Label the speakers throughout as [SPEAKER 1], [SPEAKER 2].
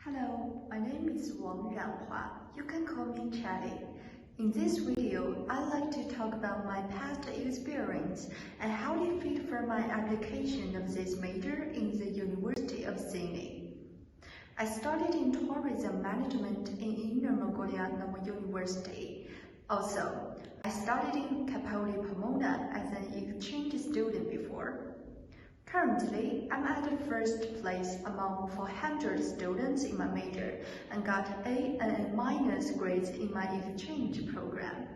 [SPEAKER 1] Hello, my name is Wang Ranhua. You can call me Chatty. In this video, I'd like to talk about my past experience and how it fit for my application of this major in the University of Sydney. I studied in tourism management in Inner Mongolia University. Also, I studied in Kapoli, Pomona as an exchange student before. Currently, I'm at the first place among 400 students in my major and got A and A- grades in my exchange program.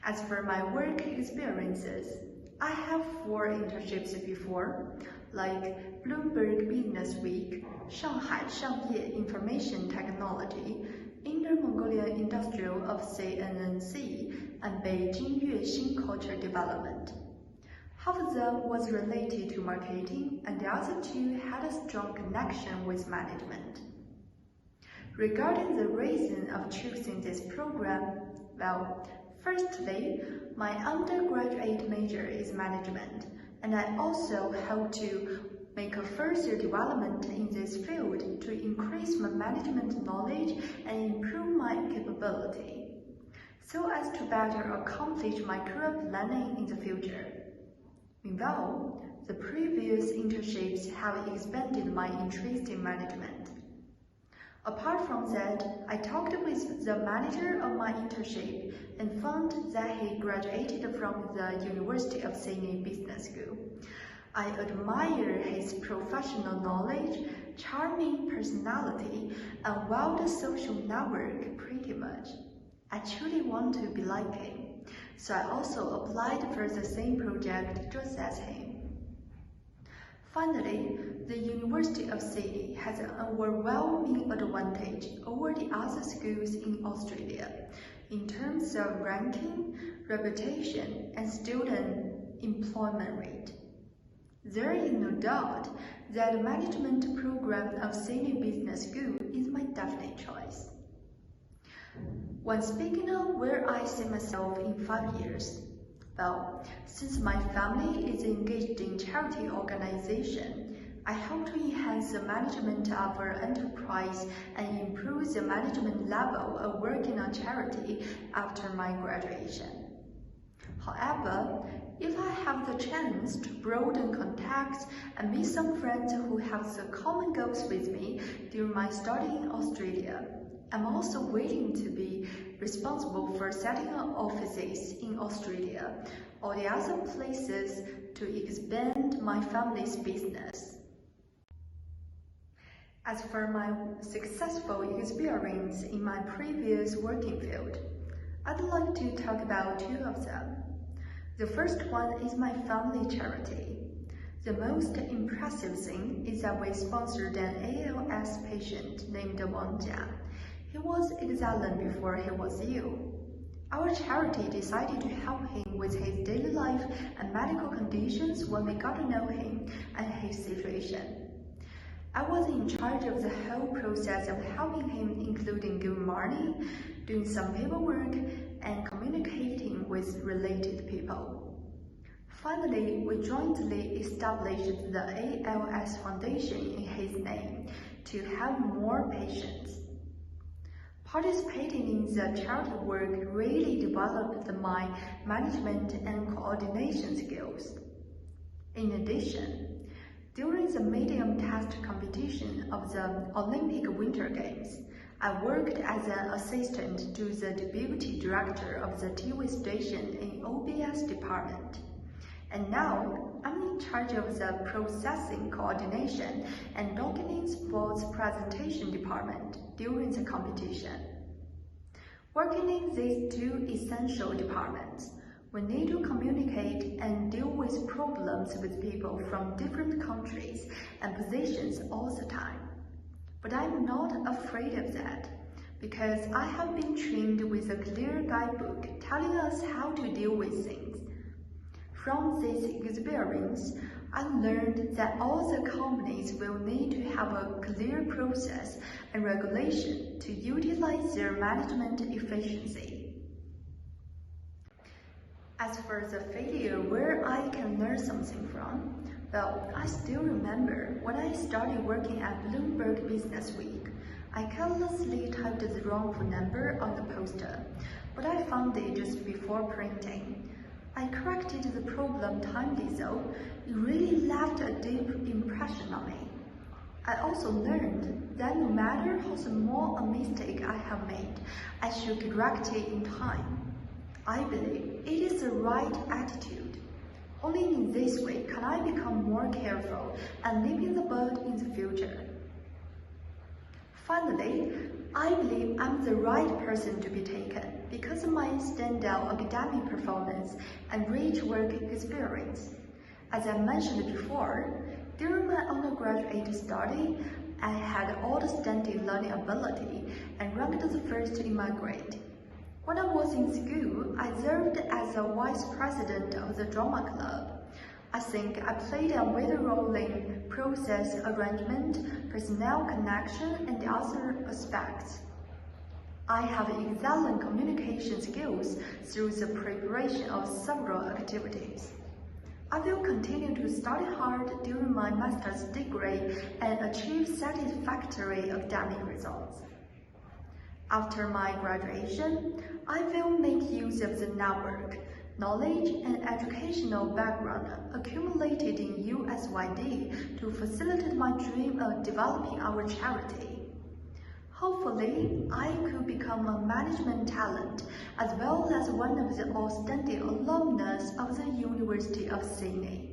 [SPEAKER 1] As for my work experiences, I have 4 internships before, like Bloomberg Business Week, Shanghai Shangye Information Technology, Inner Mongolia Industrial of CNNC, and Beijing Yuexin Culture Development. Half of them was related to marketing, and the other 2 had a strong connection with management. Regarding the reason of choosing this program, well, firstly, my undergraduate major is management, and I also hope to make a further development in this field to increase my management knowledge and improve my capability, so as to better accomplish my career planning in the future. Meanwhile, the previous internships have expanded my interest in management. Apart from that, I talked with the manager of my internship and found that he graduated from the University of Sydney Business School. I admire his professional knowledge, charming personality, and wide social network pretty much. I truly want to be like him. So I also applied for the same project just as him. Finally, the University of Sydney has an overwhelming advantage over the other schools in Australia in terms of ranking, reputation, and student employment rate. There is no doubt that the management program of Sydney Business School is my definite choice. When speaking of where I see myself in 5 years, well, since my family is engaged in charity organization, I hope to enhance the management of our enterprise and improve the management level of working on charity after my graduation. However, if I have the chance to broaden contacts and meet some friends who have the common goals with me during my study in Australia, I'm also willing to be responsible for setting up offices in Australia or the other places to expand my family's business. As for my successful experience in my previous working field, I'd like to talk about 2 of them. The first one is my family charity. The most impressive thing is that we sponsored an ALS patient named Wang. He was excellent before he was ill. Our charity decided to help him with his daily life and medical conditions when we got to know him and his situation. I was in charge of the whole process of helping him, including giving money, doing some paperwork, and communicating with related people. Finally, we jointly established the ALS Foundation in his name to help more patients. Participating in the charity work really developed my management and coordination skills. In addition, during the medium test competition of the Olympic Winter Games, I worked as an assistant to the deputy director of the TV station in OBS department. And now, I'm in charge of the processing coordination and documenting sports presentation department during the competition. Working in these 2 essential departments, we need to communicate and deal with problems with people from different countries and positions all the time. But I'm not afraid of that, because I have been trained with a clear guidebook telling us how to deal with things. From this experience, I learned that all the companies will need to have a clear process and regulation to utilize their management efficiency. As for the failure where I can learn something from, well, I still remember when I started working at Bloomberg Business Week, I carelessly typed the wrong phone number on the poster, but I found it just before printing. I corrected the problem timely though. It really left a deep impression on me. I also learned that no matter how small a mistake I have made, I should correct it in time. I believe it is the right attitude. Only in this way can I become more careful and nip in the bud in the future. Finally, I believe I'm the right person to be taken because of my standout academic performance and rich work experience. As I mentioned before, during my undergraduate study, I had outstanding learning ability and ranked the first in my grade. When I was in school, I served as a vice president of the drama club. I think I played a vital role in process arrangement, personnel connection, and other aspects. I have excellent communication skills through the preparation of several activities. I will continue to study hard during my master's degree and achieve satisfactory academic results. After my graduation, I will make use of the network, knowledge, and educational background accumulated in USYD to facilitate my dream of developing our charity. Hopefully, I could become a management talent as well as one of the outstanding alumnus of the University of Sydney.